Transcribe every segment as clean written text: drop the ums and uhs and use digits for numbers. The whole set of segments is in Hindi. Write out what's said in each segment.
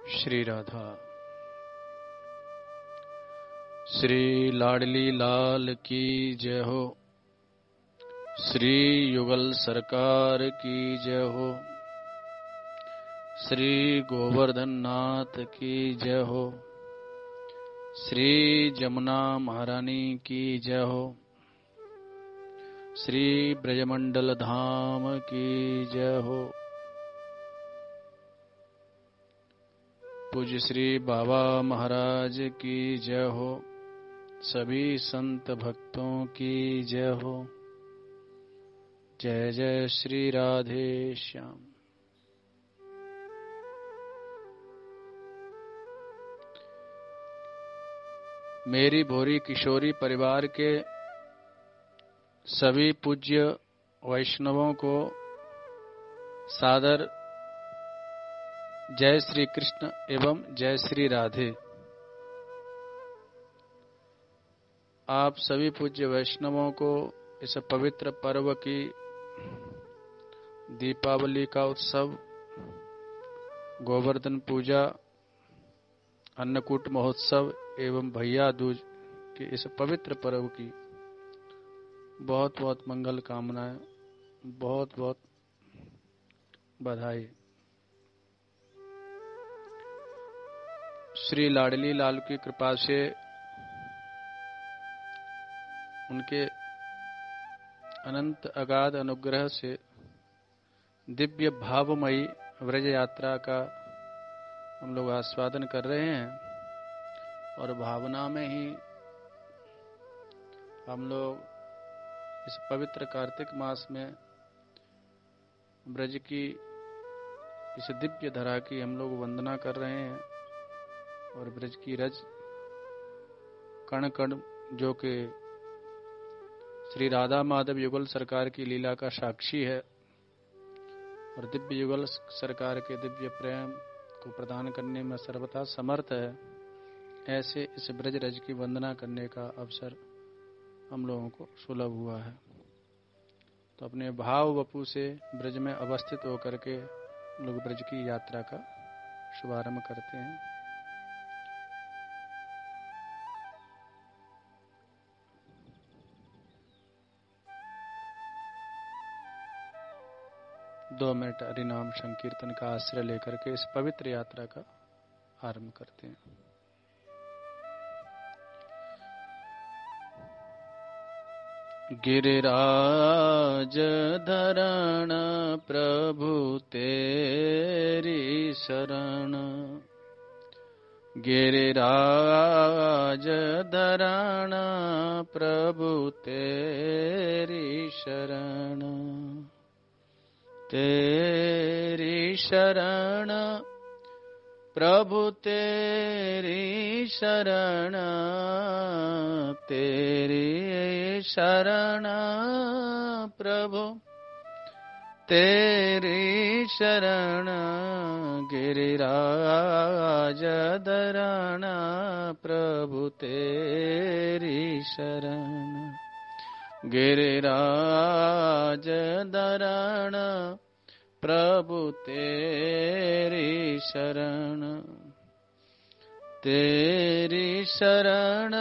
श्री राधा। श्री लाडली लाल की जय हो। श्री युगल सरकार की जय हो। श्री गोवर्धन नाथ की जय हो। श्री जमुना महारानी की जय हो। श्री ब्रजमंडल धाम की जय हो। पूज्य श्री बाबा महाराज की जय हो। सभी संत भक्तों की जय हो। जय जय श्री राधे श्याम। मेरी भोरी किशोरी परिवार के सभी पूज्य वैष्णवों को सादर जय श्री कृष्ण एवं जय श्री राधे। आप सभी पूज्य वैष्णवों को इस पवित्र पर्व की दीपावली का उत्सव, गोवर्धन पूजा, अन्नकूट महोत्सव एवं भैया दूज के इस पवित्र पर्व की बहुत बहुत मंगल कामनाएं, बहुत बहुत बधाई। श्री लाडली लाल की कृपा से, उनके अनंत अगाध अनुग्रह से दिव्य भावमयी व्रज यात्रा का हम लोग आस्वादन कर रहे हैं और भावना में ही हम लोग इस पवित्र कार्तिक मास में ब्रज की इस दिव्य धरा की हम लोग वंदना कर रहे हैं और ब्रज की रज कण कण जो कि श्री राधा माधव युगल सरकार की लीला का साक्षी है और दिव्य युगल सरकार के दिव्य प्रेम को प्रदान करने में सर्वथा समर्थ है, ऐसे इस ब्रज रज की वंदना करने का अवसर हम लोगों को सुलभ हुआ है। तो अपने भाव वपु से ब्रज में अवस्थित होकर के लोग ब्रज की यात्रा का शुभारंभ करते हैं। दो मिनट हरिनाम संकीर्तन का आश्रय लेकर के इस पवित्र यात्रा का आरंभ करते हैं। गिरिराज धरण प्रभु तेरी शरण, गिरिराज धरण प्रभु तेरी शरण, तेरी शरण प्रभु तेरी शरण, तेरी शरण प्रभु तेरी शरण, गिरिराज धरण प्रभु तेरी शरण, गिरिराज धरण प्रभु तेरी शरण, तेरी शरण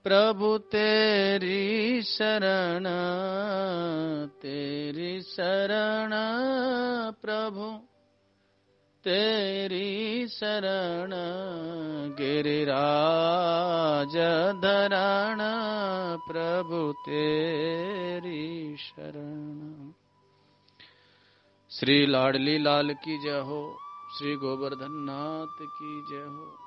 प्रभु तेरी शरण, तेरी शरण प्रभु तेरी शरण, गिरिराज धरण प्रभु तेरी शरण। श्री लाडली लाल की जय हो। श्री गोवर्धन नाथ की जय हो।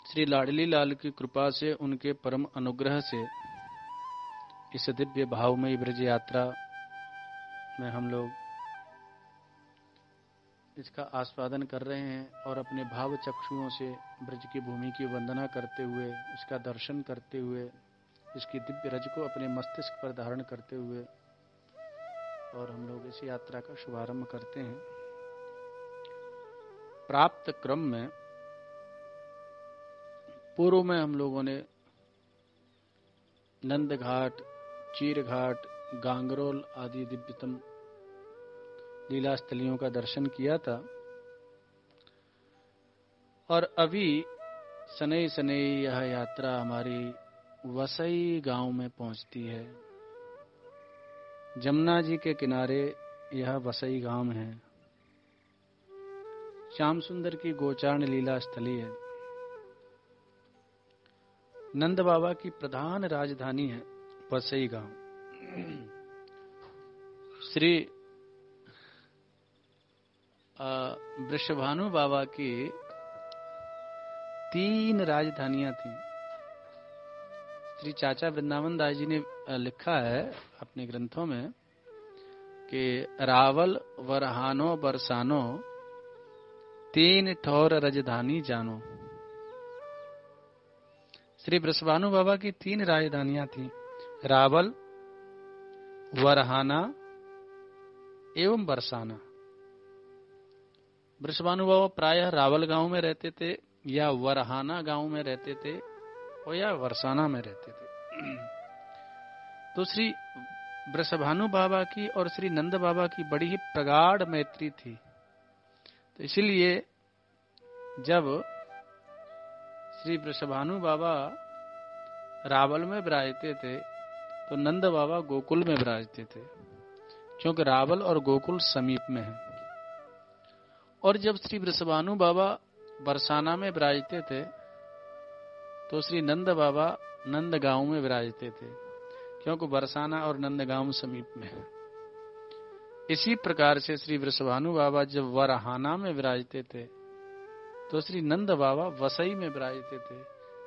श्री लाडली लाल की कृपा से, उनके परम अनुग्रह से इस दिव्य भावमयी ब्रज यात्रा में हम लोग इसका आस्वादन कर रहे हैं और अपने भाव चक्षुओं से ब्रज की भूमि की वंदना करते हुए, इसका दर्शन करते हुए, इसकी दिव्य रज को अपने मस्तिष्क पर धारण करते हुए और हम लोग इस यात्रा का शुभारंभ करते हैं। प्राप्त क्रम में पूर्व में हम लोगों ने नंद घाट, चीर घाट, गांगरोल आदि दिव्यतम लीला स्थलियों का दर्शन किया था। और अभी सनई सनई यह यात्रा हमारी वसई गांव में पहुंचती है। जमुना जी के किनारे यह वसई गांव है। श्याम सुंदर की गोचारण लीला स्थली है। नंद बाबा की प्रधान राजधानी है वसई गांव। श्री वृषभानु बाबा की 3 राजधानियां थीं। श्री चाचा वृंदावन दास जी ने लिखा है अपने ग्रंथों में कि रावल वरहानो बरसानो 3 ठौर राजधानी जानो। श्री वृषभानु बाबा की 3 राजधानियां थीं, रावल, वरहाना एवं बरसाना। वृषभानु बाबा प्रायः रावल गांव में रहते थे या वरहाना गांव में रहते थे और या बरसाना में रहते थे। तो श्री वृषभानु बाबा की और श्री नंद बाबा की बड़ी ही प्रगाढ़ मैत्री थी। तो इसलिए जब श्री वृषभानु बाबा रावल में विराजते थे तो नंद बाबा गोकुल में विराजते थे, क्योंकि रावल और गोकुल समीप में है। और जब श्री वृषभानु बाबा बरसाना में विराजते थे तो श्री नंद बाबा नंदगांव में विराजते थे, क्योंकि बरसाना और नंदगांव समीप में है। इसी प्रकार से श्री वृषभानु बाबा जब वरहाना में विराजते थे तो श्री नंद बाबा वसई में विराजते थे,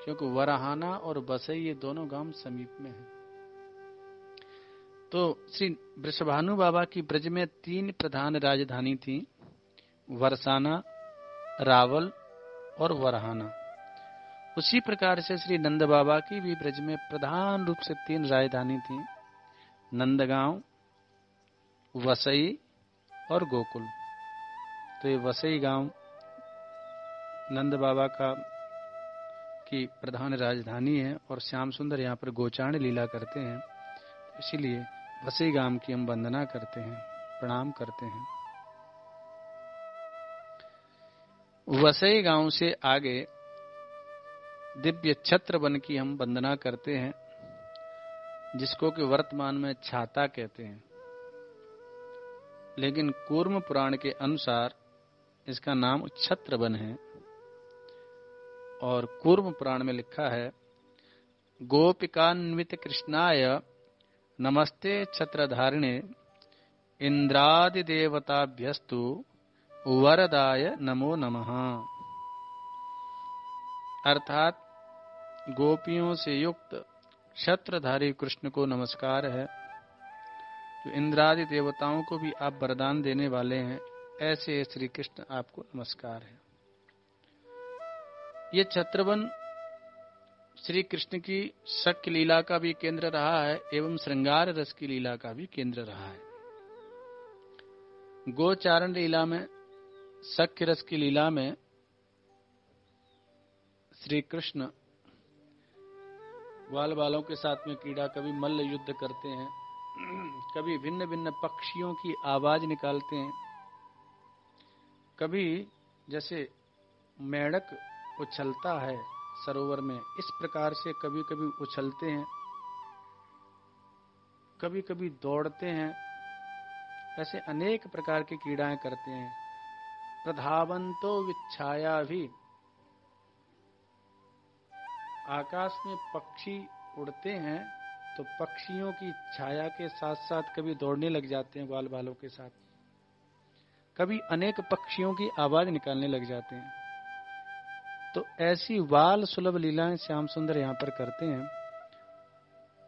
क्योंकि वरहाना और वसई ये दोनों गांव समीप में हैं। तो श्री वृषभानु बाबा की ब्रज में 3 प्रधान राजधानी थी, बरसाना, रावल और वरहाना। उसी प्रकार से श्री नंद बाबा की भी ब्रज में प्रधान रूप से 3 राजधानी थी, नंदगांव, वसई और गोकुल। तो ये वसई गांव नंद बाबा की प्रधान राजधानी है और श्याम सुंदर यहाँ पर गोचारण लीला करते हैं। इसीलिए वसई गांव की हम वंदना करते हैं, प्रणाम करते हैं। वसई गांव से आगे दिव्य छत्र वन की हम वंदना करते हैं, जिसको कि वर्तमान में छाता कहते हैं, लेकिन कूर्म पुराण के अनुसार इसका नाम छत्र वन है। और कूर्म पुराण में लिखा है, गोपिकान्वित कृष्णाय नमस्ते छत्रधारिणे इंद्रादि देवताभ्यस्तु वरदाय नमो नमः। अर्थात गोपियों से युक्त छत्रधारी कृष्ण को नमस्कार है। तो इंद्रादि देवताओं को भी आप वरदान देने वाले हैं, ऐसे श्री कृष्ण आपको नमस्कार है। ये छत्रवन श्री कृष्ण की शक्य लीला का भी केंद्र रहा है एवं श्रृंगार रस की लीला का भी केंद्र रहा है। गोचारण लीला में, शक्य रस की लीला में श्री कृष्ण ग्वाल बालों के साथ में क्रीड़ा, कभी मल्ल युद्ध करते हैं, कभी भिन्न भिन्न पक्षियों की आवाज निकालते हैं, कभी जैसे मेढक उछलता है सरोवर में, इस प्रकार से कभी कभी उछलते हैं, कभी कभी दौड़ते हैं। ऐसे अनेक प्रकार की क्रीड़ाएं करते हैं। प्रधावंतो विच्छाया भी, आकाश में पक्षी उड़ते हैं तो पक्षियों की छाया के साथ साथ कभी दौड़ने लग जाते हैं ग्वाल बालों के साथ, कभी अनेक पक्षियों की आवाज निकालने लग जाते हैं। तो ऐसी वाल सुलभ लीलाएं श्याम सुंदर यहाँ पर करते हैं।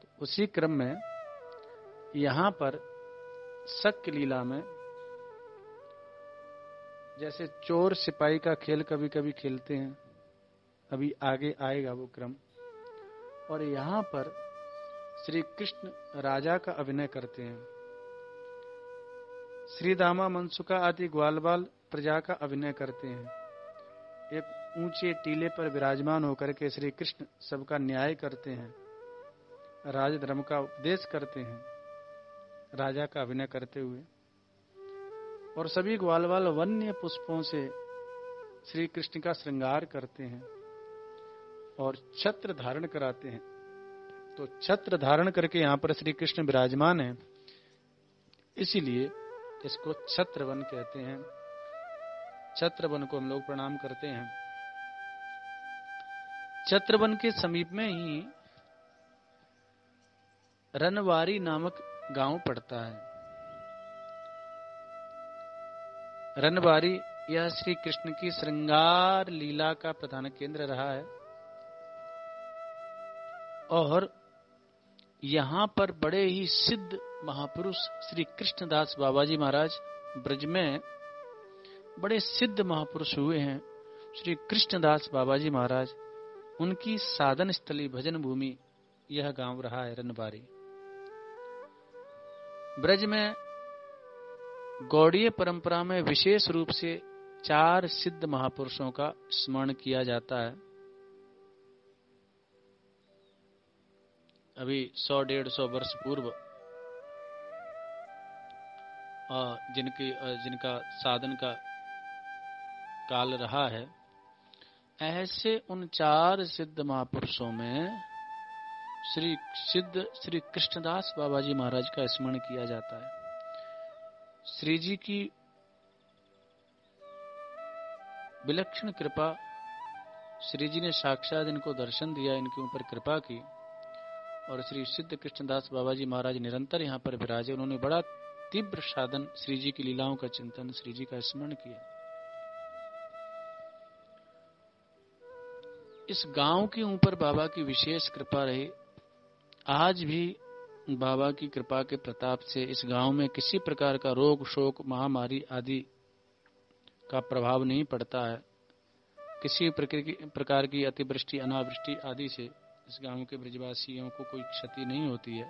तो उसी क्रम में यहाँ पर शक्य लीला में जैसे चोर सिपाही का खेल कभी कभी खेलते हैं, अभी आगे आएगा वो क्रम। और यहाँ पर श्री कृष्ण राजा का अभिनय करते हैं। श्री दामा मनसुका आदि ग्वाल बाल प्रजा का अभिनय करते हैं। एक ऊंचे टीले पर विराजमान होकर के श्री कृष्ण सबका न्याय करते हैं। राजधर्म का उपदेश करते हैं राजा का अभिनय करते हुए, और सभी ग्वाल बाल वन्य पुष्पों से श्री कृष्ण का श्रृंगार करते हैं और छत्र धारण कराते हैं। तो छत्र धारण करके यहाँ पर श्री कृष्ण विराजमान हैं, इसीलिए इसको छत्रवन कहते हैं। छत्रवन को हम लोग प्रणाम करते हैं। छत्रवन के समीप में ही रनवारी नामक गांव पड़ता है। रनवारी यह श्री कृष्ण की श्रृंगार लीला का प्रधान केंद्र रहा है, और यहां पर बड़े ही सिद्ध महापुरुष श्री कृष्णदास बाबाजी महाराज ब्रज में बड़े सिद्ध महापुरुष हुए हैं। श्री कृष्णदास बाबाजी महाराज, उनकी साधन स्थली भजन भूमि यह गांव रहा है रनवारी। ब्रज में गौड़ीय परंपरा में विशेष रूप से 4 सिद्ध महापुरुषों का स्मरण किया जाता है। अभी 100-150 वर्ष पूर्व जिनका साधन का काल रहा है, ऐसे उन 4 सिद्ध महापुरुषों में श्री कृष्णदास बाबाजी महाराज का स्मरण किया जाता है। श्री जी की विलक्षण कृपा, श्री जी ने साक्षात इनको दर्शन दिया, इनके ऊपर कृपा की, और श्री सिद्ध कृष्णदास बाबाजी महाराज निरंतर यहाँ पर विराजे। उन्होंने बड़ा तीव्र साधन श्री जी की लीलाओं का चिंतन, श्री जी का स्मरण किया। इस गांव के ऊपर बाबा की विशेष कृपा रही। आज भी बाबा की कृपा के प्रताप से इस गांव में किसी प्रकार का रोग शोक महामारी आदि का प्रभाव नहीं पड़ता है। किसी प्रकार की अतिवृष्टि अनावृष्टि आदि से इस गांव के ब्रजवासियों को कोई क्षति नहीं होती है।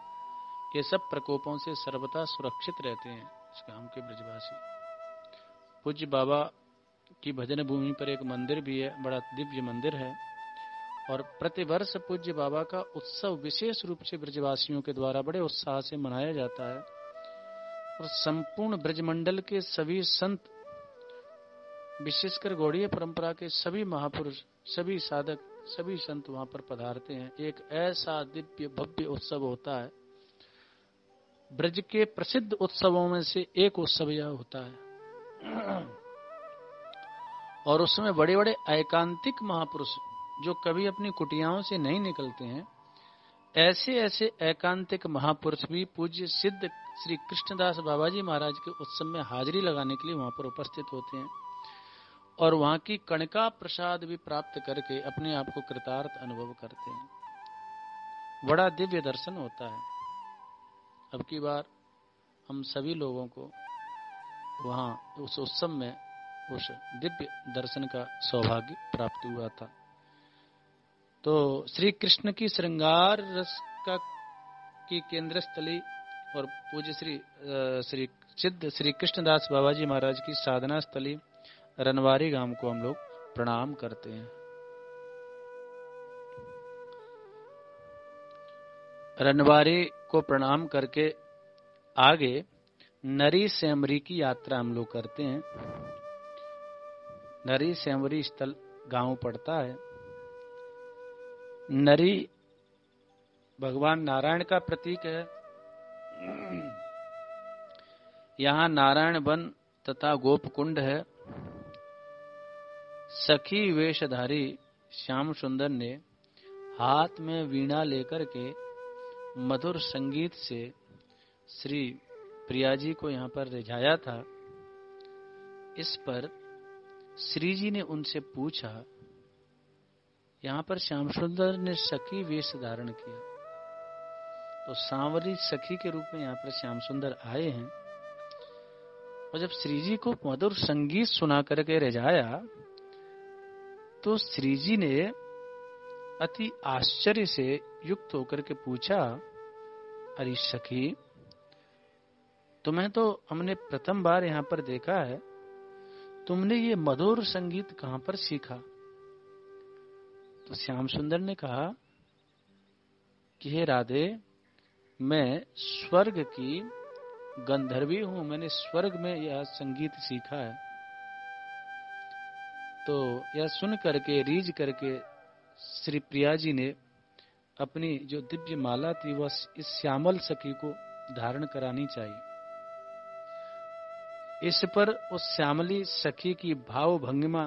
ये सब प्रकोपों से सर्वदा सुरक्षित रहते हैं इस गांव के ब्रजवासी। पूज्य बाबा की भजन भूमि पर एक मंदिर भी है, बड़ा दिव्य मंदिर है, और प्रतिवर्ष पूज्य बाबा का उत्सव विशेष रूप से ब्रजवासियों के द्वारा बड़े उत्साह से मनाया जाता है, और संपूर्ण ब्रजमंडल के सभी संत, विशेषकर गौड़ीय परंपरा के सभी महापुरुष, सभी साधक, सभी संत वहां पर पधारते हैं। एक ऐसा दिव्य भव्य उत्सव होता है। ब्रज के प्रसिद्ध उत्सवों में से एक उत्सव यह होता है, और उसमें बड़े बड़े एकांतिक महापुरुष जो कभी अपनी कुटियाओं से नहीं निकलते हैं, ऐसे ऐसे एकांतिक महापुरुष भी पूज्य सिद्ध श्री कृष्णदास बाबाजी महाराज के उत्सव में हाजिरी लगाने के लिए वहां पर उपस्थित होते हैं, और वहां की कणका प्रसाद भी प्राप्त करके अपने आप को कृतार्थ अनुभव करते हैं। बड़ा दिव्य दर्शन होता है। अब की बार हम सभी लोगों को वहां उस उत्सव में उस दिव्य दर्शन का सौभाग्य प्राप्त हुआ था। तो श्री कृष्ण की श्रृंगार रस की केंद्र स्थली और पूज्य श्री सिद्ध श्री कृष्णदास बाबाजी महाराज की साधना स्थली रनवारी गांव को हम लोग प्रणाम करते हैं। रनवारी को प्रणाम करके आगे नरी सेमरी की यात्रा हम लोग करते हैं। नरी सेमरी स्थल गांव पड़ता है। नरी भगवान नारायण का प्रतीक है। यहाँ नारायण वन तथा गोप कुंड है। सखी वेशधारी श्याम सुंदर ने हाथ में वीणा लेकर के मधुर संगीत से श्री प्रिया जी को यहाँ पर रिझाया था। इस पर श्री जी ने उनसे पूछा, यहाँ पर श्याम सुंदर ने सखी वेश धारण किया, तो सांवरी सखी के रूप में यहाँ पर श्याम सुंदर आए हैं, और जब श्री जी को मधुर संगीत सुना करके रिझाया तो श्री जी ने अति आश्चर्य से युक्त होकर के पूछा, अरे सखी, तुम्हें तो हमने प्रथम बार यहाँ पर देखा है, तुमने ये मधुर संगीत कहाँ पर सीखा? तो श्याम सुंदर ने कहा, कि हे राधे, मैं स्वर्ग की गंधर्वी हूं, मैंने स्वर्ग में यह संगीत सीखा है। तो यह सुन करके, रीझ करके श्री प्रिया जी ने अपनी जो दिव्य माला थी वह इस श्यामल सखी को धारण करानी चाहिए। इस पर उस श्यामली सखी की भाव भंगिमा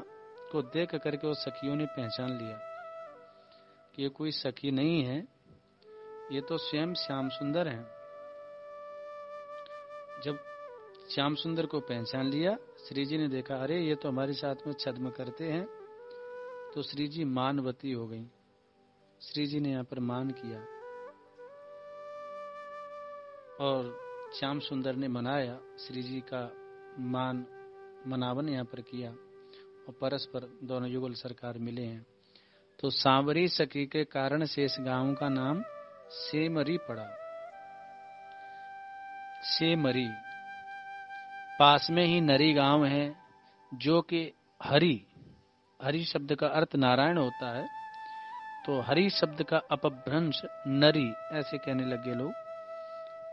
को देख करके उस सखियों ने पहचान लिया कि ये कोई सखी नहीं है, ये तो स्वयं श्याम सुंदर हैं। जब श्याम सुंदर को पहचान लिया, श्री जी ने देखा अरे ये तो हमारे साथ में छद्म करते हैं, तो श्री जी मानवती हो गई। श्री जी ने यहाँ पर मान किया और श्याम सुंदर ने मनाया, श्री जी का मनावन यहाँ पर किया और परस्पर दोनों युगल सरकार मिले हैं। तो सांवरी सखी के कारण से इस गांव का नाम सेमरी पड़ा। सेमरी पास में ही नरी गांव है, जो कि हरि शब्द का अर्थ नारायण होता है, तो हरि शब्द का अपभ्रंश नरी ऐसे कहने लगे लोग।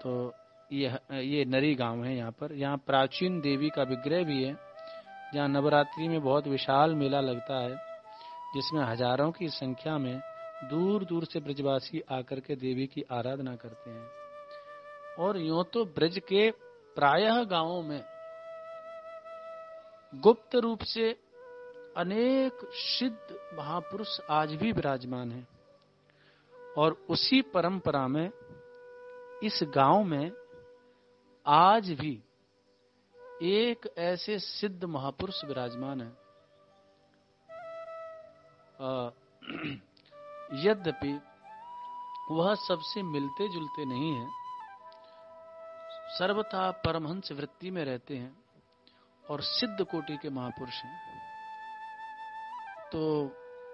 तो ये नरी गांव है। यहाँ प्राचीन देवी का विग्रह भी है, जहाँ नवरात्रि में बहुत विशाल मेला लगता है, जिसमें हजारों की संख्या में दूर दूर से ब्रजवासी आकर के देवी की आराधना करते हैं। और यूं तो ब्रज के प्रायः गांवों में गुप्त रूप से अनेक सिद्ध महापुरुष आज भी विराजमान हैं, और उसी परंपरा में इस गांव में आज भी एक ऐसे सिद्ध महापुरुष विराजमान है। यद्यपि वह सबसे मिलते जुलते नहीं हैं, सर्वथा परमहंस वृत्ति में रहते हैं और सिद्ध कोटि के महापुरुष हैं। तो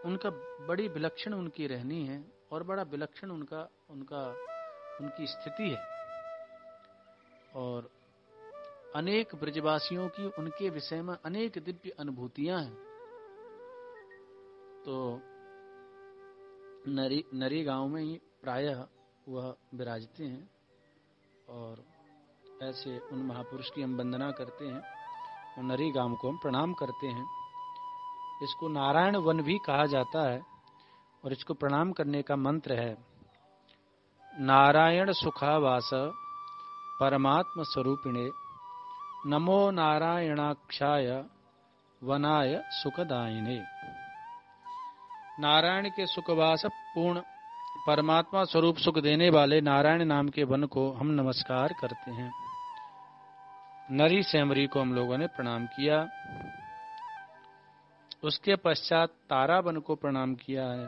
उनका बड़ी विलक्षण उनकी रहनी है और बड़ा विलक्षण उनकी स्थिति है, और अनेक ब्रजवासियों की उनके विषय में अनेक दिव्य अनुभूतियां हैं। तो नरी गांव में ही प्रायः वह विराजते हैं, और ऐसे उन महापुरुष की हम वंदना करते हैं और नरी गांव को हम प्रणाम करते हैं। इसको नारायण वन भी कहा जाता है, और इसको प्रणाम करने का मंत्र है नारायण सुखावास परमात्म स्वरूपिणे नमो नारायणाक्षाय वनाय सुखदायिने। नारायण के सुखवास पूर्ण परमात्मा स्वरूप सुख देने वाले नारायण नाम के वन को हम नमस्कार करते हैं। नरी सेमरी को हम लोगों ने प्रणाम किया। उसके पश्चात तारावन को प्रणाम किया है,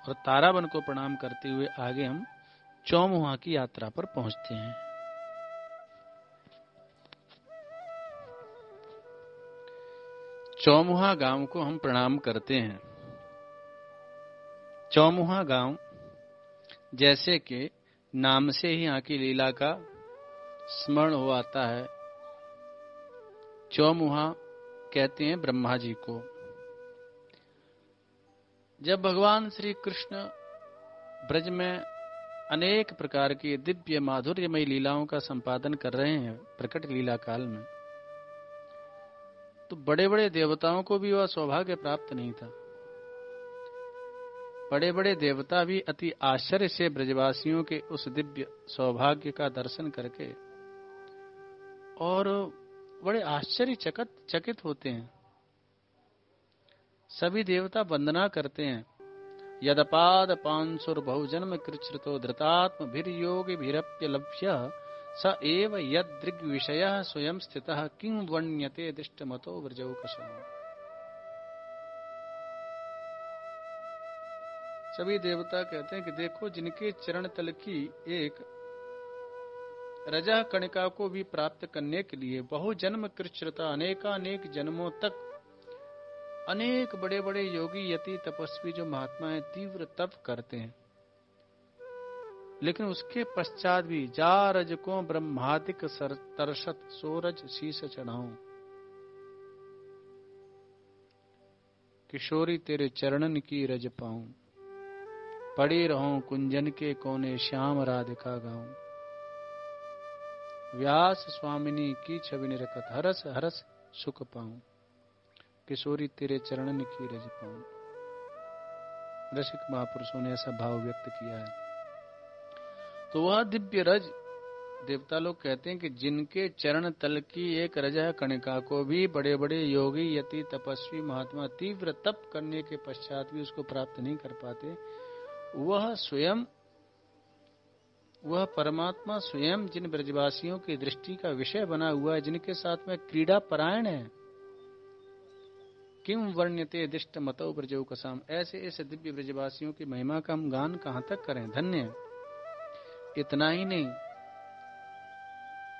और तारावन को प्रणाम करते हुए आगे हम चौमुहा की यात्रा पर पहुंचते हैं। चौमुहा गांव को हम प्रणाम करते हैं। चौमुहा गांव जैसे कि नाम से ही यहाँ की लीला का स्मरण हो आता है। चौमुहा कहते हैं ब्रह्मा जी को। जब भगवान श्री कृष्ण ब्रज में अनेक प्रकार की दिव्य माधुर्यमयी लीलाओं का संपादन कर रहे हैं प्रकट लीला काल में, तो बड़े बड़े देवताओं को भी वह सौभाग्य प्राप्त नहीं था। बड़े बड़े देवता भी अति आश्चर्य से ब्रजवासियों के उस दिव्य सौभाग्य का दर्शन करके और बड़े आश्चर्यचकित होते हैं। सभी देवता वंदना करते हैं। यदपाद पांसुर बहुजन्म कृच्छ्रितो धृतात्म भीर्योग भीरप्यलभ्य स एव यदृग विषय स्वयं स्थितः किं वर्ण्यते दृष्टमतो व्रजौकशः। सभी देवता कहते हैं कि देखो, जिनके चरण तल की एक रजा कणिका को भी प्राप्त करने के लिए बहुजन्म कृच्छ्रिता अनेकानेक जन्मों तक अनेक बड़े बड़े योगी यति तपस्वी जो महात्मा हैं तीव्र तप करते हैं, लेकिन उसके पश्चात भी जा रज को ब्रह्मादिक तरसत सोरज शीस चढ़ाऊं। किशोरी तेरे चरणन की रज पाऊं। पड़ी रहूं कुंजन के कोने श्याम राधिका गाऊं। व्यास स्वामिनी की छवि निरखत हरस हरस सुख पाऊं। किशोरी तेरे चरणन की रज पाऊं। रसिक महापुरुषों ने ऐसा भाव व्यक्त किया है। तो वह दिव्य रज, देवता लोग कहते हैं कि जिनके चरण तल की एक रजह कणिका को भी बड़े बड़े योगी यति तपस्वी महात्मा तीव्र तप करने के पश्चात भी उसको प्राप्त नहीं कर पाते, वह स्वयं, वह परमात्मा स्वयं जिन ब्रजवासियों की दृष्टि का विषय बना हुआ है, जिनके साथ में क्रीड़ा परायण है, किम वर्ण्यते दिष्ट मतौ ब्रजौ कसाम, ऐसे ऐसे दिव्य ब्रजवासियों की महिमा का हम गान कहां तक करें। धन्य। इतना ही नहीं,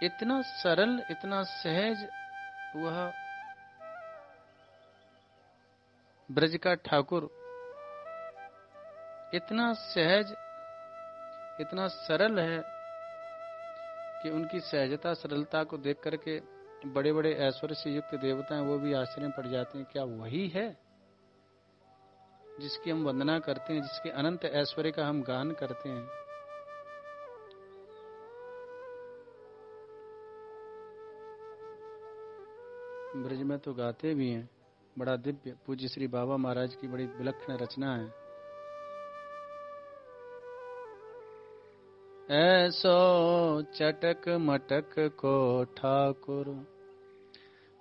इतना सरल, इतना सहज वह ब्रज का ठाकुर, इतना सहज, इतना सरल है कि उनकी सहजता सरलता को देख करके बड़े बड़े ऐश्वर्य से युक्त देवता हैं, वो भी आश्चर्य में पड़ जाते हैं। क्या वही है जिसकी हम वंदना करते हैं, जिसके अनंत ऐश्वर्य का हम गान करते हैं? ब्रज में तो गाते भी हैं, बड़ा दिव्य। पूज्य श्री बाबा महाराज की बड़ी विलक्षण रचना है। ऐसो चटक मटक को ठाकुर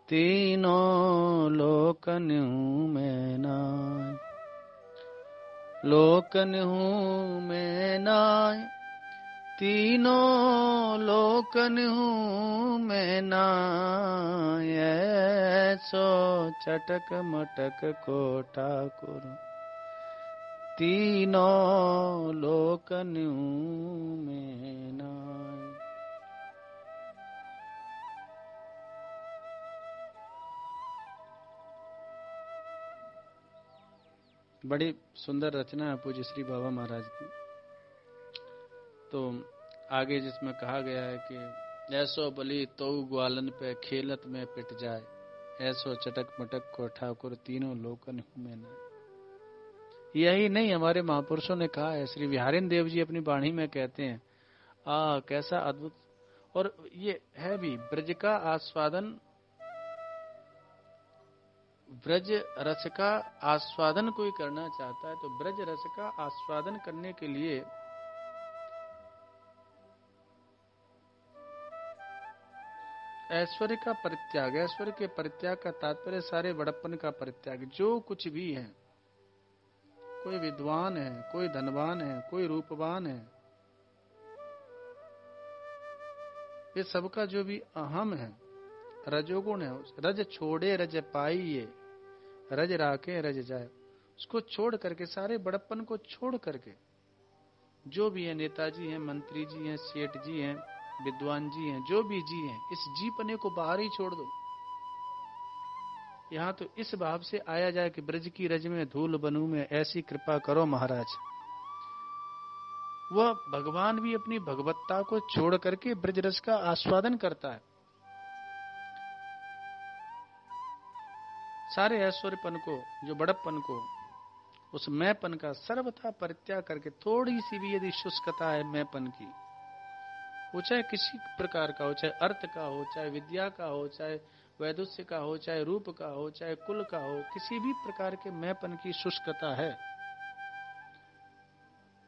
तीनों लोकन्यू में नाय, लोकन्यू में नाय, तीनों लोकन्यू में नाय। ऐसो चटक मटक को ठाकुर तीनों लोकन्यू में नाय। बड़ी सुंदर रचना है पूज्य श्री बाबा महाराज की। तो आगे जिसमें कहा गया है कि ऐसो बलि तो ग्वालन पे खेलत में पिट जाए, ऐसो चटक मटक को ठाकुर तीनों लोकन में नाय। यही नहीं, हमारे महापुरुषों ने कहा है। श्री बिहारिन देव जी अपनी वाणी में कहते हैं, कैसा अद्भुत। और ये है भी ब्रज का आस्वादन, ब्रज रस का आस्वादन कोई करना चाहता है तो ब्रज रस का आस्वादन करने के लिए ऐश्वर्य का परित्याग, ऐश्वर्य के परित्याग का तात्पर्य सारे बड़प्पन का परित्याग। जो कुछ भी है, कोई विद्वान है, कोई धनवान है, कोई रूपवान है, ये सबका जो भी अहम है, रजोगुण है, रज छोड़े रज पाइए, रज राखे रज जाए, उसको छोड़ करके, सारे बड़प्पन को छोड़ करके, जो भी है, नेताजी हैं, मंत्री जी हैं, सेठ जी हैं, विद्वान जी हैं, जो भी जी हैं, इस जीपने को बाहर ही छोड़ दो। यहाँ तो इस भाव से आया जाए कि ब्रज की रज में धूल बनूं में, ऐसी कृपा करो महाराज। वह भगवान भी अपनी भगवत्ता को छोड़ करके ब्रज रस का आस्वादन करता है। सारे ऐश्वर्यपन को, जो बड़प्पन को, उस मैंपन का सर्वथा परित्याग करके, थोड़ी सी भी यदि शुष्कता है मैंपन की, वो चाहे किसी प्रकार का हो, चाहे अर्थ का हो, चाहे विद्या का हो, चाहे वैदुष्य का हो, चाहे रूप का हो, चाहे कुल का हो, किसी भी प्रकार के मैंपन की शुष्कता है,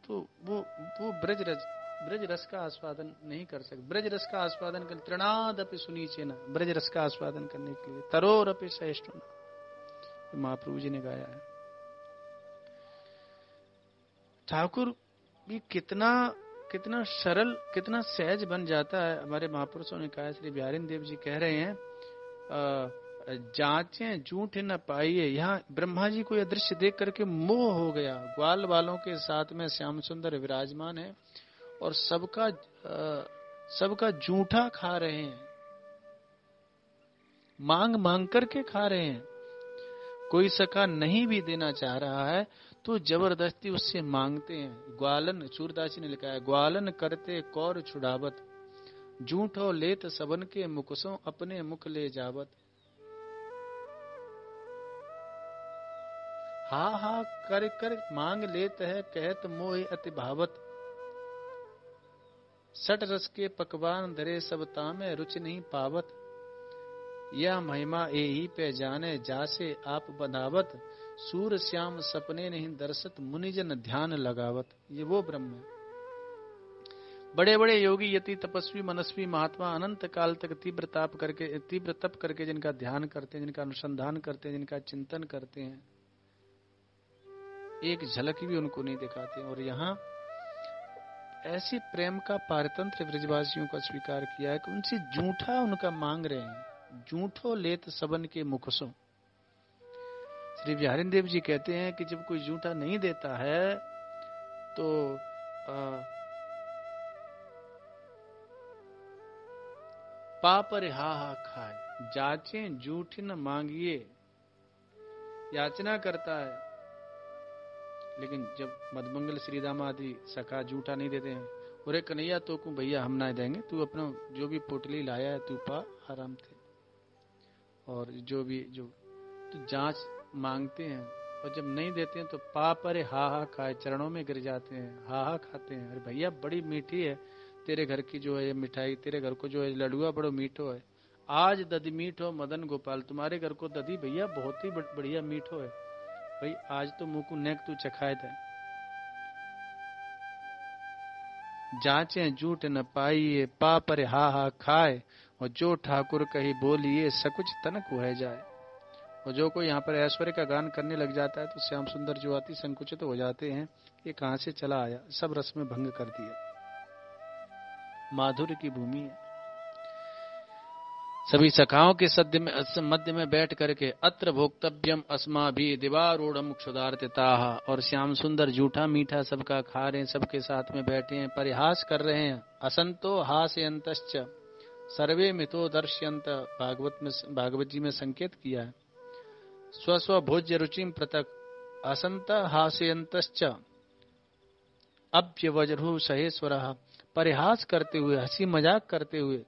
तो वो ब्रज रस का आस्वादन नहीं कर सकते। ब्रज रस का आस्वादन कर, तृणाद अपि सुनीचेन, ब्रज रस का आस्वादन करने के लिए तरोर अपि सहिष्णुना, महाप्रभु जी ने गाया है। ठाकुर भी कितना सरल, कितना सहज बन जाता है। हमारे महापुरुषों ने कहा, श्री बिहारिन देव जी कह रहे हैं, जांचे झूठ न पाइए। यहाँ ब्रह्मा जी को यह दृश्य देख करके मोह हो गया। ग्वाल वालों के साथ में श्याम सुंदर विराजमान है और सबका जूठा खा रहे हैं, मांग मांग करके खा रहे हैं। कोई सका नहीं भी देना चाह रहा है तो जबरदस्ती उससे मांगते हैं। ग्वालन, सूरदास ने लिखा है, ग्वालन करते कौर छुड़ावत, झूठो लेत सबन के मुखसों अपने मुख ले जावत। हा हा कर कर मांग लेत है, कहत मोहि अति भावत। सट रस के पकवान धरे सब तामे, रुचि नहीं पावत। यह महिमा एही पे जाने, जासे आप बनावत। सूर श्याम सपने नहीं दर्शत, मुनिजन ध्यान लगावत। ये वो ब्रह्म है। बड़े बड़े योगी, यति, तपस्वी, मनस्वी, महात्मा अनंत काल तक तीव्र तप करके जिनका ध्यान करते हैं, जिनका अनुसंधान करते हैं, जिनका चिंतन करते हैं, एक झलक भी उनको नहीं दिखाते। और यहाँ ऐसे प्रेम का पारतंत्र ब्रजवासियों का स्वीकार किया है कि उनसे जूठा उनका मांग रहे हैं। जूठो लेत सबन के मुखसो। श्री बिहारी देव जी कहते हैं कि जब कोई जूठा नहीं देता है तो पापर हा हा खाए, जाचे जूठ न मांगिए। याचना करता है, लेकिन जब मधमंगल श्री राम आदि सखा जूठा नहीं देते हैं, अरे कन्हैया तो को भैया हम ना देंगे, तू अपना जो भी पोटली लाया है तू पा आराम थे। और जो तो जांच मांगते हैं, और जब नहीं देते हैं तो पाप अरे हा हा खाए, चरणों में गिर जाते हैं, हा हा खाते हैं। अरे भैया बड़ी मीठी है तेरे घर की जो है ये मिठाई, तेरे घर को जो है लडुआ बड़ो मीठो है। आज दधी मीठो मदन गोपाल, तुम्हारे घर को दधी भैया बहुत ही बढ़िया मीठो है। भाई आज तो मुंह को नेक तू चखाए थे। जांचे झूठ न पाइए, पाप रे हा हा खाए। और जो ठाकुर कही बोलिए, सकुच तन कुह जाए। और जो कोई यहाँ पर ऐश्वर्य का गान करने लग जाता है तो श्याम सुंदर जो अति संकुचित हो जाते हैं, ये कहां से चला आया, सब रस में भंग कर दिया। माधुर्य की भूमि है। सभी सखाओं के मध्य में बैठ करके अत्र भोक्तव्यम अस्मा भी दिवारूढ़ क्षुदार्तिता। और श्याम सुंदर जूठा मीठा सबका खा रहे हैं, सबके साथ में बैठे हैं, परिहास कर रहे हैं। असंतो हास्यंतश्च सर्वे मितो दर्श्यंत, भागवत जी में संकेत किया है। स्व भोज्य रुचिम पृथक असंत हास्यंतश्च अप्यवजरु सहेश्वर। परिहास करते हुए, हंसी मजाक करते हुए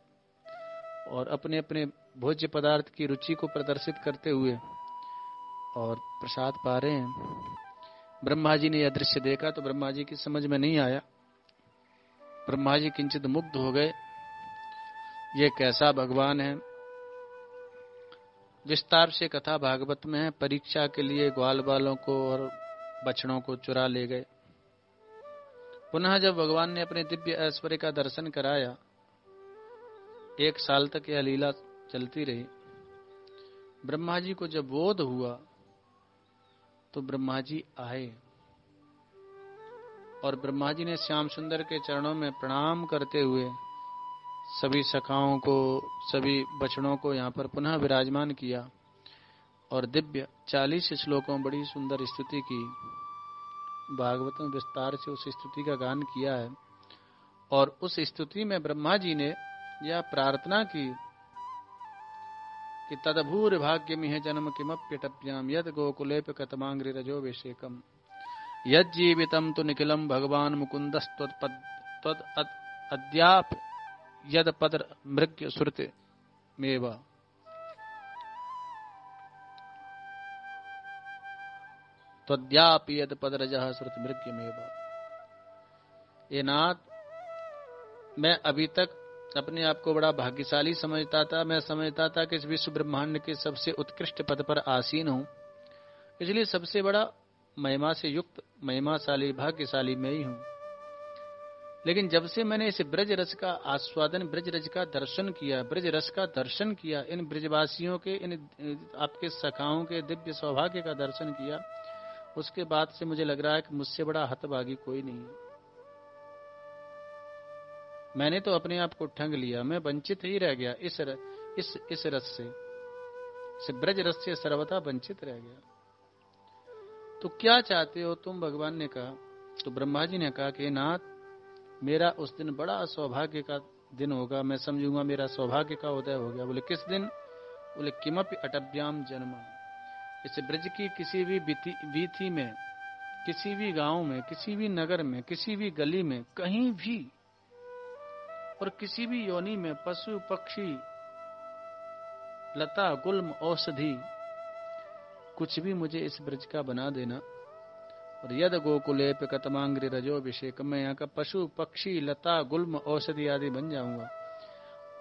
और अपने अपने भोज्य पदार्थ की रुचि को प्रदर्शित करते हुए और प्रसाद पा रहे हैं। ब्रह्मा जी ने यह दृश्य देखा तो ब्रह्मा जी की समझ में नहीं आया। ब्रह्मा जी किंचित मुग्ध हो गए, ये कैसा भगवान है। विस्तार से कथा भागवत में है। परीक्षा के लिए ग्वाल बालों को और बछड़ों को चुरा ले गए। पुनः जब भगवान ने अपने दिव्य ऐश्वर्य का दर्शन कराया, 1 साल तक यह लीला चलती रही। ब्रह्मा जी को जब बोध हुआ तो ब्रह्मा जी आए और ब्रह्मा जी ने श्याम सुंदर के चरणों में प्रणाम करते हुए सभी सखाओं को, सभी बछड़ों को यहाँ पर पुनः विराजमान किया और दिव्य 40 श्लोकों में बड़ी सुंदर स्तुति की। भागवत में विस्तार से उस स्तुति का गान किया है। और उस स्तुति में ब्रह्मा जी ने यह प्रार्थना की कि तदभूर भाग्यमिह जन्म किमप्यटप्याम यद गोकुलेप कतमांग्रि रजो विषेकम यज्जीवितम तु निखिलम भगवान मुकुंदस्त्वद अद्याप यद पद मृग्य श्रुति मेवा। त्वद्यापि यद पद रजः श्रुति मृग्य मेवा। ये नाथ, मैं अभी तक अपने आप को बड़ा भाग्यशाली समझता था। मैं समझता था कि इस विश्व ब्रह्मांड के सबसे उत्कृष्ट पद पर आसीन हूं, इसलिए सबसे बड़ा महिमा से युक्त महिमाशाली भाग्यशाली मैं ही हूं। लेकिन जब से मैंने इस ब्रज रस का आस्वादन, ब्रज रस का दर्शन किया, ब्रज रस का दर्शन किया, इन ब्रजवासियों के, इन आपके सखाओं के दिव्य सौभाग्य का दर्शन किया, उसके बाद से मुझे लग रहा है कि मुझसे बड़ा हतभागी कोई नहीं है। मैंने तो अपने आप को ठंग लिया, मैं वंचित ही रह गया इस रस से, इस ब्रज रस से सर्वथा वंचित रह गया। तो क्या चाहते हो तुम, भगवान ने कहा। तो ब्रह्मा जी ने कहा कि नाथ, मेरा उस दिन बड़ा सौभाग्य का दिन होगा, मैं समझूंगा मेरा सौभाग्य का उदय हो गया। बोले किस दिन? बोले किमपि अटव्याम जन्म। इस ब्रज की किसी भी वीथी में, किसी भी गांव में, किसी भी नगर में, किसी भी गली में, कहीं भी और किसी भी योनि में पशु पक्षी लता गुल्म औषधि कुछ भी मुझे इस ब्रज का बना देना। और यद गोकुले पे कतमांग्री रजो अभिषेक, मैं यहाँ का पशु पक्षी लता गुल्म औषधि आदि बन जाऊंगा।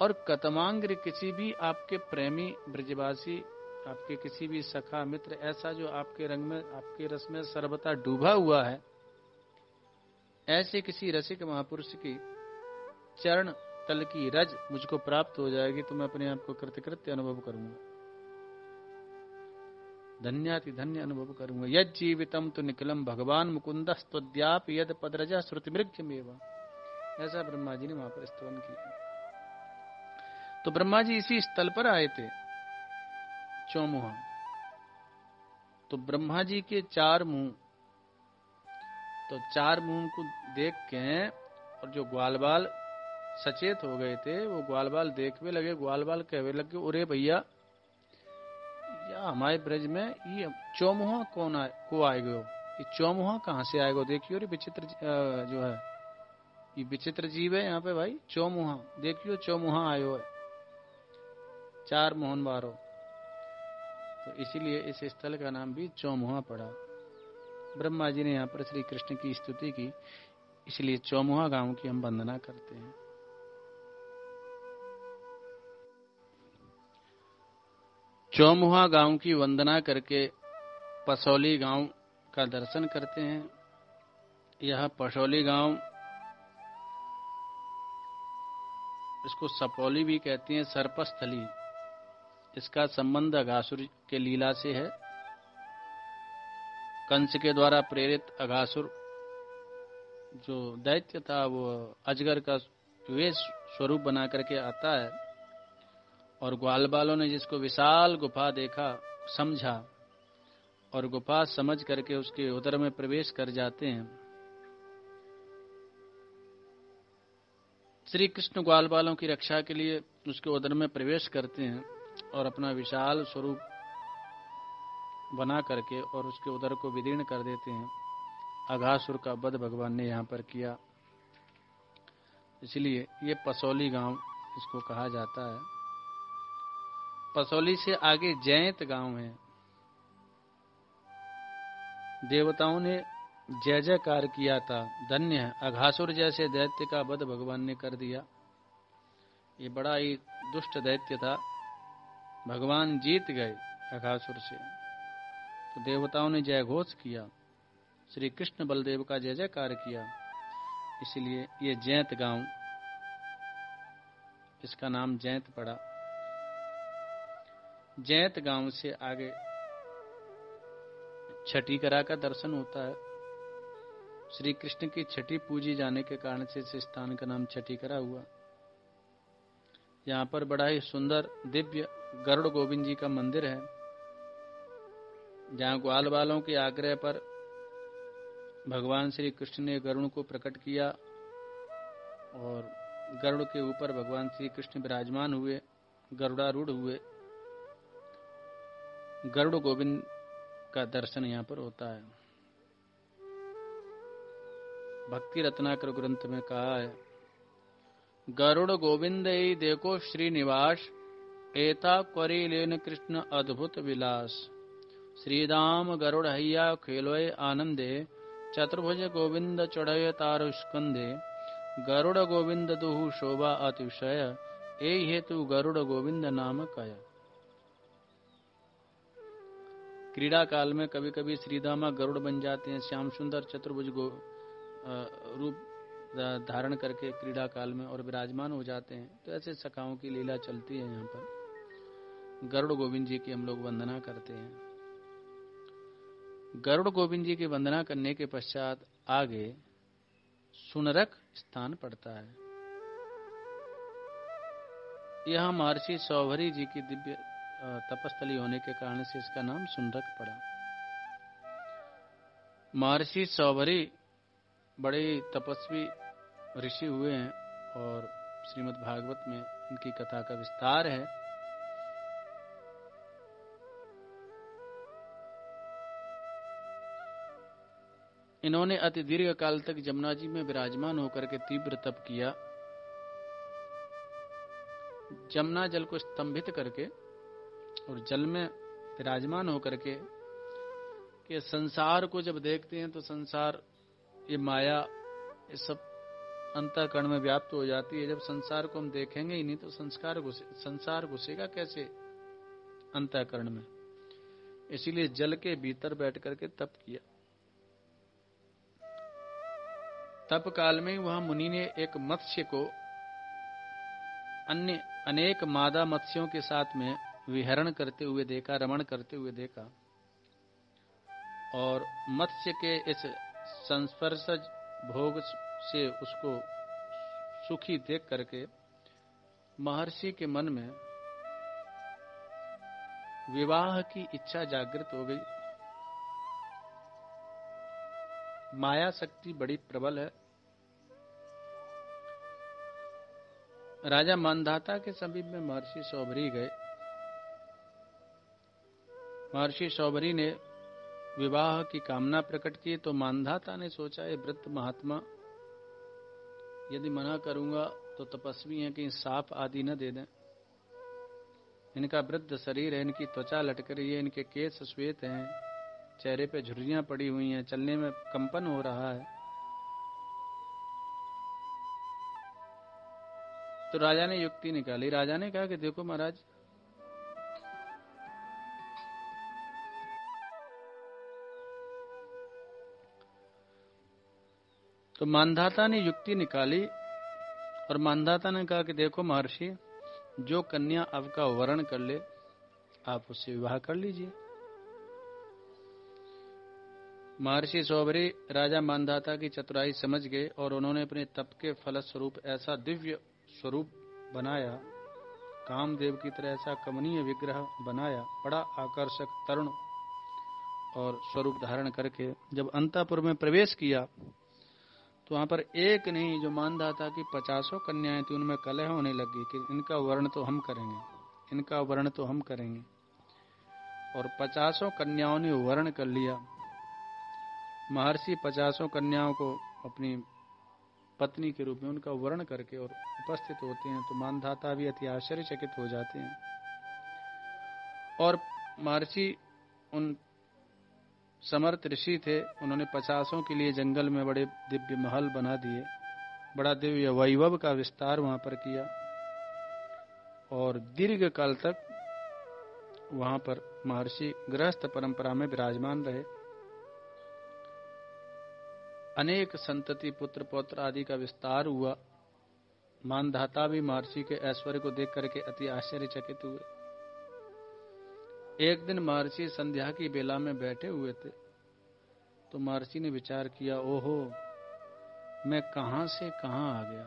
और कतमांग्री किसी भी आपके प्रेमी ब्रजवासी, आपके किसी भी सखा मित्र, ऐसा जो आपके रंग में, आपके रस में सर्वथा डूबा हुआ है, ऐसे किसी रसिक महापुरुष की चरण तल की रज मुझको प्राप्त हो जाएगी तो मैं अपने आप को कृतकृत्य अनुभव करूंगा, धन्याति धन्य अनुभव करूंगा। यद जीवितम तो निखिलम भगवान मुकुंद स्तुद्याप यद पदरजा श्रुति मृग्यमेव, ऐसा ब्रह्मा जी ने वहां पर स्तवन किया। तो ब्रह्मा जी इसी स्थल पर आए थे चौमुहा। तो ब्रह्मा जी के चार मुंह, तो चार मुंह को देख के और जो ग्वालबाल सचेत हो गए थे वो ग्वालबाल देखने लगे, ग्वालबाल कहने लगे, अरे भैया या हमारे ब्रज में ये चौमुहा कौन को आए गए हो, ये चौमुहा कहाँ से आएगा, देखियो रे विचित्र जो है ये विचित्र जीव है यहाँ पे भाई, चौमुहा देखियो चौमुहा आयो है, चार मोहन बारो। तो इसीलिए इस स्थल का नाम भी चौमुहा पड़ा। ब्रह्मा जी ने यहाँ पर श्री कृष्ण की स्तुति की, इसलिए चौमुहा गांव की हम वंदना करते हैं। चौमुहा गांव की वंदना करके पसौली गांव का दर्शन करते हैं। यह पसौली गांव, इसको सपौली भी कहते हैं, सर्पस्थली। इसका संबंध अघासुर के लीला से है। कंस के द्वारा प्रेरित अघासुर जो दैत्य था वो अजगर का वे स्वरूप बना करके आता है, और ग्वालबालों ने जिसको विशाल गुफा देखा, समझा, और गुफा समझ करके उसके उदर में प्रवेश कर जाते हैं। श्री कृष्ण ग्वालबालों की रक्षा के लिए उसके उदर में प्रवेश करते हैं और अपना विशाल स्वरूप बना करके और उसके उदर को विदीर्ण कर देते हैं। अघासुर का वध भगवान ने यहाँ पर किया, इसलिए ये पसौली गांव इसको कहा जाता है। पसौली से आगे जैंत गांव है। देवताओं ने जय जयकार किया था, धन्य है अघासुर जैसे दैत्य का वध भगवान ने कर दिया। ये बड़ा ही दुष्ट दैत्य था, भगवान जीत गए अघासुर से। तो देवताओं ने जय घोष किया, श्री कृष्ण बलदेव का जय जयकार किया, इसलिए ये जैंत गांव, इसका नाम जैंत पड़ा। जैंत गांव से आगे छठीकरा का दर्शन होता है। श्री कृष्ण की छठी पूजी जाने के कारण से इस स्थान का नाम छठीकरा हुआ। यहाँ पर बड़ा ही सुंदर दिव्य गरुड़ गोविंद जी का मंदिर है, जहाँ ग्वाल बालों के आग्रह पर भगवान श्री कृष्ण ने गरुड़ को प्रकट किया और गरुड़ के ऊपर भगवान श्री कृष्ण विराजमान हुए, गरुड़ारूढ़ हुए। गरुड़ गोविंद का दर्शन यहाँ पर होता है। भक्ति रत्नाकर ग्रंथ में कहा है, गरुड़ गोविंद देखो श्रीनिवास, एता क्वरी लेन कृष्ण अद्भुत विलास। श्रीराम गरुड़ हैया खेलोय आनंदे, चतुर्भुज गोविंद चढ़य तारु स्कंदे। गरुड़ गोविंद दुहु शोभा अतिशय, ए हेतु गरुड़ गोविंद नाम कय। क्रीड़ा काल में कभी कभी श्रीधामा गरुड़ बन जाते हैं, श्याम सुंदर चतुर्भुज रूप धारण करके क्रीड़ा काल में और विराजमान हो जाते हैं। तो ऐसे सखाओं की लीला चलती है। यहाँ पर गरुड़ गोविंद जी की हम लोग वंदना करते हैं। गरुड़ गोविंद जी की वंदना करने के पश्चात आगे सुनरक स्थान पड़ता है। यह महर्षि सौभरी जी की दिव्य तपस्थली होने के कारण से इसका नाम सुनरक पड़ा। महर्षि सौभरी बड़े तपस्वी ऋषि हुए हैं और श्रीमद् भागवत में इनकी कथा का विस्तार है। इन्होंने अति दीर्घ काल तक जमुना जी में विराजमान होकर के तीव्र तप किया। जमुना जल को स्तंभित करके और जल में विराजमान होकर के कि संसार को जब देखते हैं तो संसार, ये माया, ये सब अंतःकरण में व्याप्त हो जाती है। जब संसार को हम देखेंगे ही नहीं तो संसार घुसेगा कैसे अंतःकरण में। इसीलिए जल के भीतर बैठ करके तप किया। तप काल में वहां मुनि ने एक मत्स्य को अन्य अनेक मादा मत्स्यों के साथ में विहरण करते हुए देखा, रमण करते हुए देखा। और मत्स्य के इस संस्पर्शज भोग से उसको सुखी देख करके महर्षि के मन में विवाह की इच्छा जागृत हो गई। माया शक्ति बड़ी प्रबल है। राजा मानधाता के समीप में महर्षि सौभरी गए। महर्षि सौभरी ने विवाह की कामना प्रकट की तो मानधाता ने सोचा, ये वृद्ध महात्मा, यदि मना करूंगा तो तपस्वी हैं, कहीं साफ आदि न दे दें। इनका वृद्ध शरीर है, इनकी त्वचा लटक रही है, इनके केश श्वेत हैं, चेहरे पे झुर्रियां पड़ी हुई हैं, चलने में कंपन हो रहा है। तो राजा ने युक्ति निकाली। राजा ने कहा कि देखो महाराज, तो मानधाता ने युक्ति निकाली और मानधाता ने कहा कि देखो महर्षि, जो कन्या आपका वर्ण कर ले आप उससे विवाह कर लीजिए। महर्षि सौभरी राजा मानधाता की चतुराई समझ गए और उन्होंने अपने तप के फलस्वरूप ऐसा दिव्य स्वरूप बनाया, कामदेव की तरह ऐसा कमनीय विग्रह बनाया, बड़ा आकर्षक तरुण और स्वरूप धारण करके जब अंतःपुर में प्रवेश किया तो वहां पर एक नहीं, जो मानधाता की 50 कन्याएं थी उनमें कलह होने लगी कि इनका वर्ण तो हम करेंगे, इनका वर्ण तो हम करेंगे। और 50 कन्याओं ने वर्ण कर लिया। महर्षि 50 कन्याओं को अपनी पत्नी के रूप में उनका वर्ण करके और उपस्थित होते हैं तो मानधाता भी अति आश्चर्यचकित हो जाते हैं। और महर्षि उन समर्थ ऋषि थे, उन्होंने 50 के लिए जंगल में बड़े दिव्य महल बना दिए, बड़ा दिव्य वैभव का विस्तार वहां पर किया और दीर्घ काल तक वहां पर महर्षि गृहस्थ परंपरा में विराजमान रहे। अनेक संतति, पुत्र पौत्र आदि का विस्तार हुआ। मानधाता भी महर्षि के ऐश्वर्य को देख करके अति आश्चर्यचकित हुए। एक दिन महर्षि संध्या की बेला में बैठे हुए थे तो महर्षि ने विचार किया, ओहो, मैं कहां से कहां आ गया।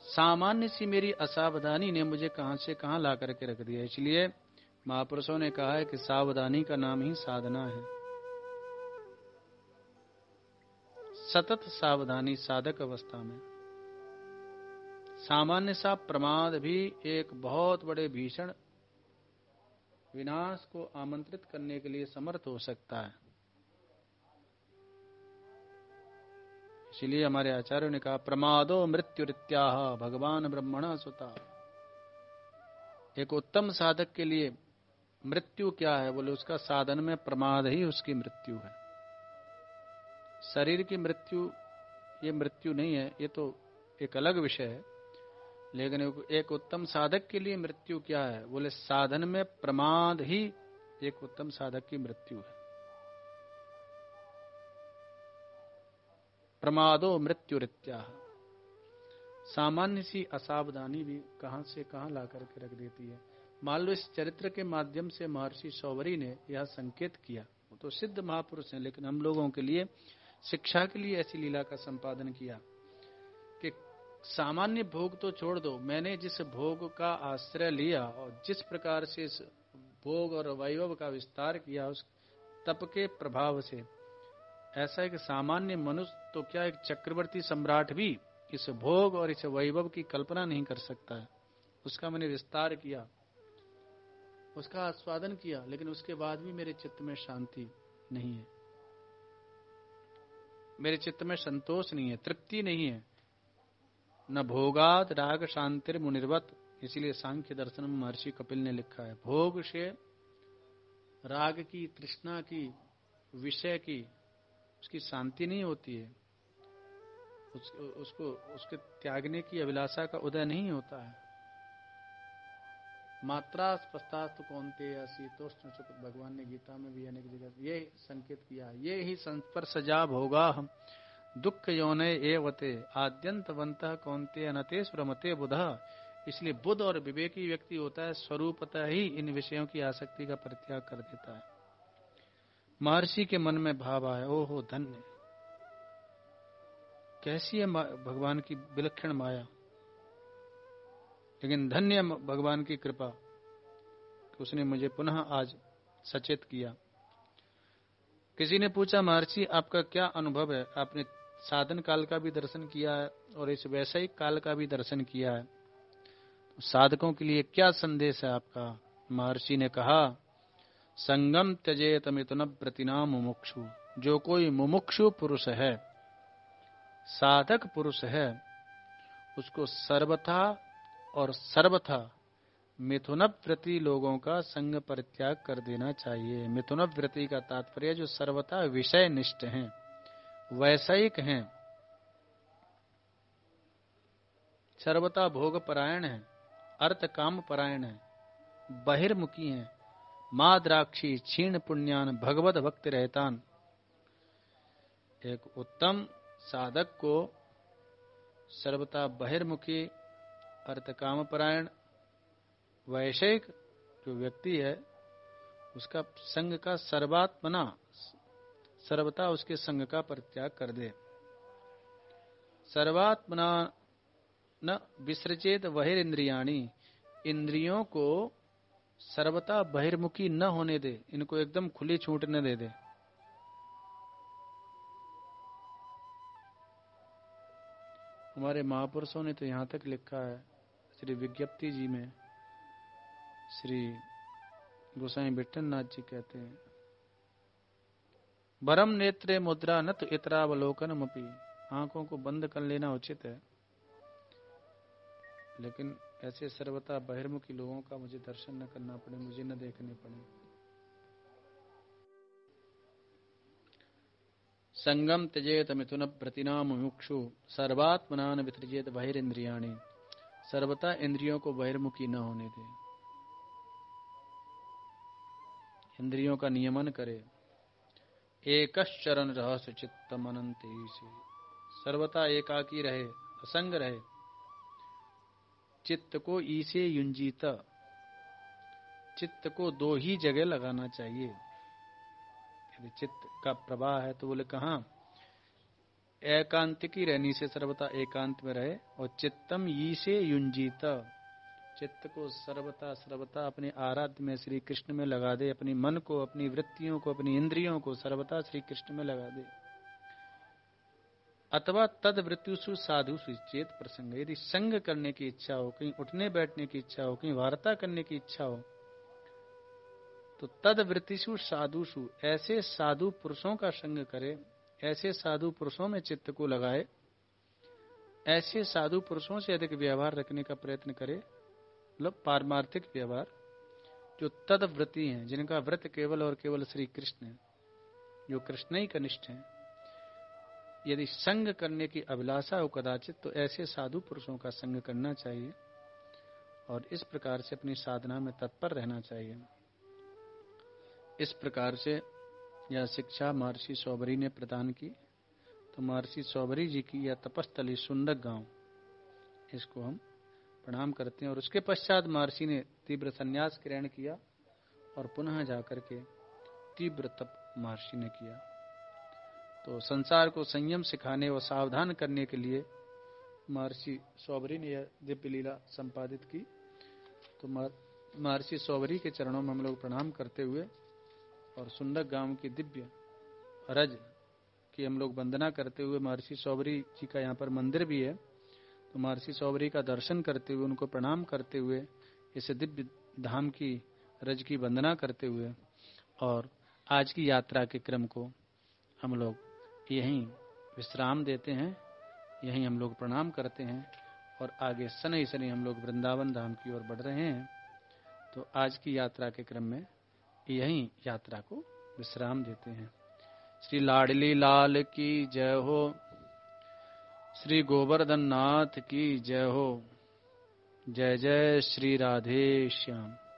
सामान्य सी मेरी असावधानी ने मुझे कहां से कहां ला करके रख दिया। इसलिए महापुरुषों ने कहा है कि सावधानी का नाम ही साधना है। सतत सावधानी साधक अवस्था में। सामान्य सा प्रमाद भी एक बहुत बड़े भीषण विनाश को आमंत्रित करने के लिए समर्थ हो सकता है। इसलिए हमारे आचार्यों ने कहा, प्रमादो मृत्युरित्याह भगवान ब्रह्मण सुता। एक उत्तम साधक के लिए मृत्यु क्या है? बोले उसका साधन में प्रमाद ही उसकी मृत्यु है। शरीर की मृत्यु ये मृत्यु नहीं है, ये तो एक अलग विषय है। लेकिन एक उत्तम साधक के लिए मृत्यु क्या है? बोले साधन में प्रमाद ही एक उत्तम साधक की मृत्यु है। प्रमादो मृत्युरित्याह। सामान्य सी असावधानी भी कहां से कहां ला करके रख देती है। मान लो इस चरित्र के माध्यम से महर्षि सौभरी ने यह संकेत किया, वो तो सिद्ध महापुरुष हैं, लेकिन हम लोगों के लिए शिक्षा के लिए ऐसी लीला का संपादन किया कि सामान्य भोग तो छोड़ दो, मैंने जिस भोग का आश्रय लिया और जिस प्रकार से इस भोग और वैभव का विस्तार किया उस तप के प्रभाव से ऐसा है कि सामान्य मनुष्य तो क्या, एक चक्रवर्ती सम्राट भी इस भोग और इस वैभव की कल्पना नहीं कर सकता है। उसका मैंने विस्तार किया, उसका आस्वादन किया, लेकिन उसके बाद भी मेरे चित्त में शांति नहीं है, मेरे चित्त में संतोष नहीं है, तृप्ति नहीं है। न भोगात राग शांतिर मुनिर्वत। इसीलिए सांख्य दर्शन में महर्षि कपिल ने लिखा है, भोग से राग की, तृष्णा की, विषय की उसकी शांति नहीं होती है, उसको उसके त्यागने की अभिलाषा का उदय नहीं होता है। मात्रा स्पष्टास्तु कौन्तेय शीतोष्ण सुख, भगवान ने गीता में भी अनेक जगह ये संकेत किया, ये ही संस्पर्शजा भोगा हम दुख योने एवते आद्यंतवंतः कौन्तेय अनतेष रमते बुधा। इसलिए बुद्ध और विवेकी व्यक्ति होता है स्वरूपतः ही इन विषयों की आसक्ति का परित्याग कर देता है। महर्षि के मन में भाव आया, ओहो धन्य, कैसी है भगवान की विलक्षण माया, लेकिन धन्य भगवान की कृपा कि उसने मुझे पुनः आज सचेत किया। किसी ने पूछा, महर्षि आपका क्या अनुभव है? आपने साधन काल का भी दर्शन किया है और इस वैषयिक काल का भी दर्शन किया है, तो साधकों के लिए क्या संदेश है आपका? महर्षि ने कहा, संगम त्यजेत मिथुन प्रतिनाम मुमुक्षु। जो कोई मुमुक्षु पुरुष है, साधक पुरुष है, उसको सर्वथा और सर्वथा मिथुनव्रती लोगों का संग परित्याग कर देना चाहिए। मिथुनव्रती का तात्पर्य जो सर्वथा विषय निष्ठ हैं, वैषयिक हैं, सर्वथा भोग परायण हैं, अर्थ काम परायण हैं, बहिर्मुखी हैं, माद्राक्षी क्षीण पुण्यान भगवत भक्ति रहतान। एक उत्तम साधक को सर्वथा बहिर्मुखी, अर्थ काम परायण, वैषयिक जो व्यक्ति है उसका संग का सर्वात्मना, सर्वथा उसके संग का परित्याग कर दे। सर्वात्मना न विसृजेत बहिरिंद्रियाणि, इंद्रियों को सर्वथा बहिर्मुखी न होने दे, इनको एकदम खुली छूट न दे दे। हमारे महापुरुषों ने तो यहाँ तक लिखा है, श्री विज्ञप्ति जी में श्री गोसाई विठ्ठल नाथ जी कहते हैं, भरम नेत्रे मुद्रा न तो इतरावलोकन मपी। आंखों को बंद कर लेना उचित है, लेकिन ऐसे सर्वथा बहिर्मुखी लोगों का मुझे दर्शन न करना पड़े, मुझे न देखने पड़े। संगम त्यजेत मिथुन प्रतिनाम मुमुक्षु सर्वात्मनान विसृजेत बहिरिंद्रियाणि। सर्वथा इंद्रियों को बहिर्मुखी न होने दे, इंद्रियों का नियमन करे। एकश्चरण रहस्य चित्तम अनंते से, सर्वथा एकाकी रहे, असंग रहे, चित्त को ईसे युंजीत, चित्त को दो ही जगह लगाना चाहिए। यदि चित्त का प्रवाह है तो बोले कहाँ? एकांतिकी रहनी से सर्वथा एकांत में रहे, और चित्तम ईसे युंजीत, चित्त को सर्वथा सर्वथा अपने आराध्य में श्री कृष्ण में लगा दे, अपनी मन को, अपनी वृत्तियों को, अपनी इंद्रियों को सर्वथा श्री कृष्ण में लगा दे। अथवा तद वृत्तिषु साधुषु चेत प्रसंग, यदि संग करने की इच्छा हो, कहीं उठने बैठने की इच्छा हो, कहीं वार्ता करने की इच्छा हो, तो तद वृत्तिषु साधुषु, ऐसे साधु पुरुषों का संग करे, ऐसे साधु पुरुषों में चित्त को लगाए, ऐसे साधु पुरुषों से अधिक व्यवहार रखने का प्रयत्न करे, मतलब पारमार्थिक व्यवहार, जो तद व्रती हैं, जिनका व्रत केवल और केवल श्री कृष्ण है, जो कृष्ण ही कनिष्ठ हैं। यदि संग करने की अभिलाषा हो कदाचित, तो ऐसे साधु पुरुषों का संग करना चाहिए और इस प्रकार से अपनी साधना में तत्पर रहना चाहिए। इस प्रकार से यह शिक्षा महर्षि सौबरी ने प्रदान की। तो महर्षि सौबरी जी की यह तपस्थली सुंदक गांव, इसको हम प्रणाम करते हैं। और उसके पश्चात महर्षि ने तीव्र संन्यास ग्रहण किया और पुनः जाकर के तीव्र तप महर्षि ने किया। तो संसार को संयम सिखाने व सावधान करने के लिए महर्षि सौबरी ने यह दिव्य लीला संपादित की। तो महर्षि सौबरी के चरणों में हम लोग प्रणाम करते हुए और सुंदक गांव की दिव्य रज की हम लोग वंदना करते हुए, महर्षि सौबरी जी का यहाँ पर मंदिर भी है, तो महर्षि सौबरी का दर्शन करते हुए, उनको प्रणाम करते हुए, इस दिव्य धाम की रज की वंदना करते हुए और आज की यात्रा के क्रम को हम लोग यहीं विश्राम देते हैं, यहीं हम लोग प्रणाम करते हैं और आगे शनि शनि हम लोग वृंदावन धाम की ओर बढ़ रहे हैं। तो आज की यात्रा के क्रम में यहीं यात्रा को विश्राम देते हैं। श्री लाडली लाल की जय हो, श्री गोवर्धन नाथ की जय हो। जय जय श्री राधे श्याम।